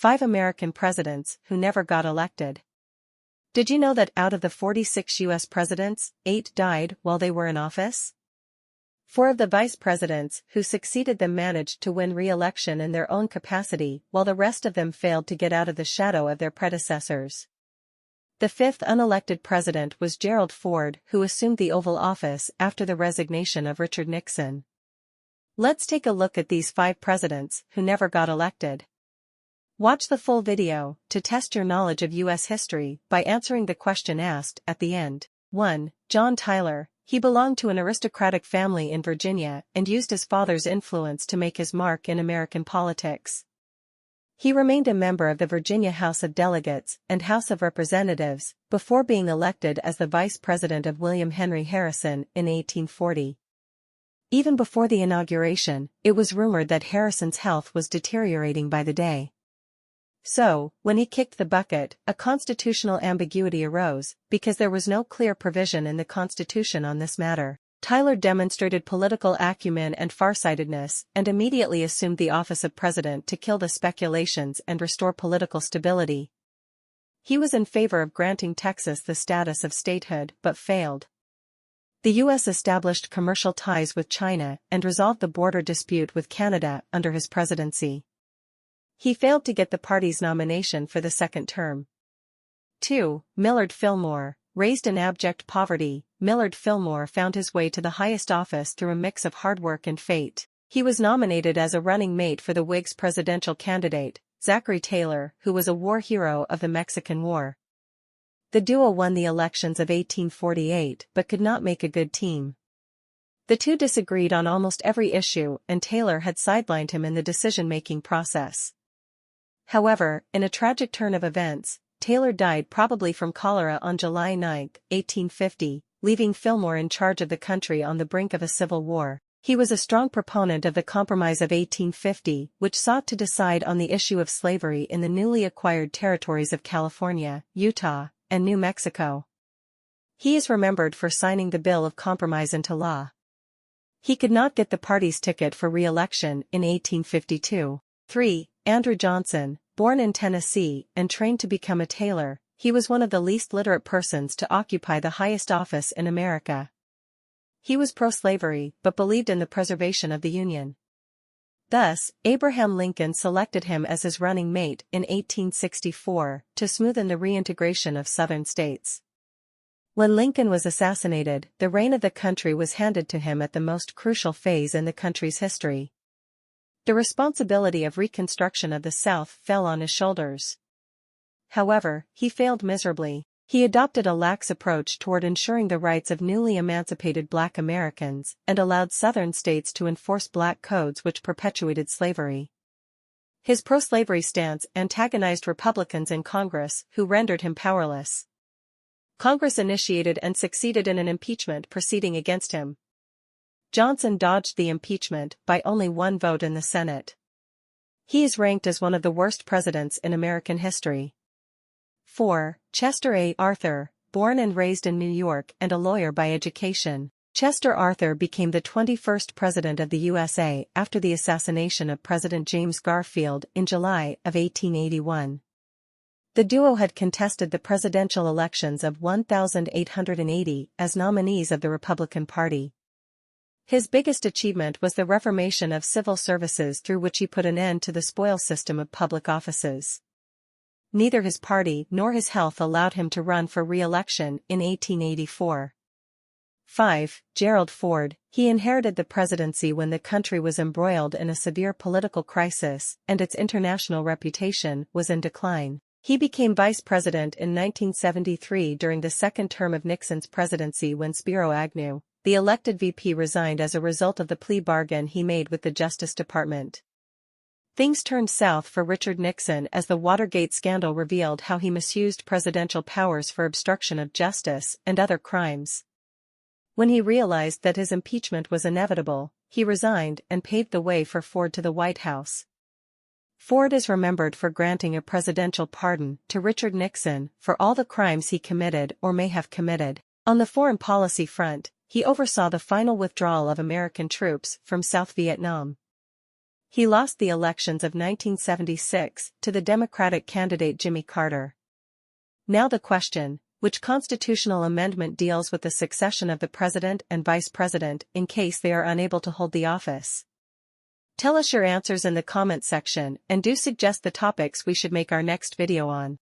5 American presidents who never got elected. Did you know that out of the 46 U.S. presidents, 8 died while they were in office? 4 of the vice presidents who succeeded them managed to win re-election in their own capacity, while the rest of them failed to get out of the shadow of their predecessors. The 5th unelected president was Gerald Ford, who assumed the Oval Office after the resignation of Richard Nixon. Let's take a look at these 5 presidents who never got elected. Watch the full video to test your knowledge of U.S. history by answering the question asked at the end. 1. John Tyler. He belonged to an aristocratic family in Virginia and used his father's influence to make his mark in American politics. He remained a member of the Virginia House of Delegates and House of Representatives before being elected as the vice president of William Henry Harrison in 1840. Even before the inauguration, it was rumored that Harrison's health was deteriorating by the day. So, when he kicked the bucket, a constitutional ambiguity arose, because there was no clear provision in the Constitution on this matter. Tyler demonstrated political acumen and farsightedness and immediately assumed the office of president to kill the speculations and restore political stability. He was in favor of granting Texas the status of statehood but failed. The U.S. established commercial ties with China and resolved the border dispute with Canada under his presidency. He failed to get the party's nomination for the second term. 2. Millard Fillmore. Raised in abject poverty, Millard Fillmore found his way to the highest office through a mix of hard work and fate. He was nominated as a running mate for the Whigs' presidential candidate, Zachary Taylor, who was a war hero of the Mexican War. The duo won the elections of 1848 but could not make a good team. The two disagreed on almost every issue, and Taylor had sidelined him in the decision-making process. However, in a tragic turn of events, Taylor died probably from cholera on July 9, 1850, leaving Fillmore in charge of the country on the brink of a civil war. He was a strong proponent of the Compromise of 1850, which sought to decide on the issue of slavery in the newly acquired territories of California, Utah, and New Mexico. He is remembered for signing the Bill of Compromise into law. He could not get the party's ticket for re-election in 1852. 3. Andrew Johnson. Born in Tennessee and trained to become a tailor, he was one of the least literate persons to occupy the highest office in America. He was pro-slavery but believed in the preservation of the Union. Thus, Abraham Lincoln selected him as his running mate in 1864 to smoothen the reintegration of Southern states. When Lincoln was assassinated, the reign of the country was handed to him at the most crucial phase in the country's history. The responsibility of reconstruction of the South fell on his shoulders. However, he failed miserably. He adopted a lax approach toward ensuring the rights of newly emancipated Black Americans and allowed Southern states to enforce black codes which perpetuated slavery. His pro-slavery stance antagonized Republicans in Congress, who rendered him powerless. Congress initiated and succeeded in an impeachment proceeding against him. Johnson dodged the impeachment by only 1 vote in the Senate. He is ranked as one of the worst presidents in American history. 4. Chester A. Arthur. Born and raised in New York and a lawyer by education, Chester Arthur became the 21st President of the USA after the assassination of President James Garfield in July of 1881. The duo had contested the presidential elections of 1,880 as nominees of the Republican Party. His biggest achievement was the reformation of civil services through which he put an end to the spoil system of public offices. Neither his party nor his health allowed him to run for re-election in 1884. 5. Gerald Ford. He inherited the presidency when the country was embroiled in a severe political crisis and its international reputation was in decline. He became vice president in 1973 during the second term of Nixon's presidency when Spiro Agnew, the elected VP, resigned as a result of the plea bargain he made with the Justice Department. Things turned south for Richard Nixon as the Watergate scandal revealed how he misused presidential powers for obstruction of justice and other crimes. When he realized that his impeachment was inevitable, he resigned and paved the way for Ford to the White House. Ford is remembered for granting a presidential pardon to Richard Nixon for all the crimes he committed or may have committed. On the foreign policy front, he oversaw the final withdrawal of American troops from South Vietnam. He lost the elections of 1976 to the Democratic candidate Jimmy Carter. Now the question, which constitutional amendment deals with the succession of the president and vice president in case they are unable to hold the office? Tell us your answers in the comment section and do suggest the topics we should make our next video on.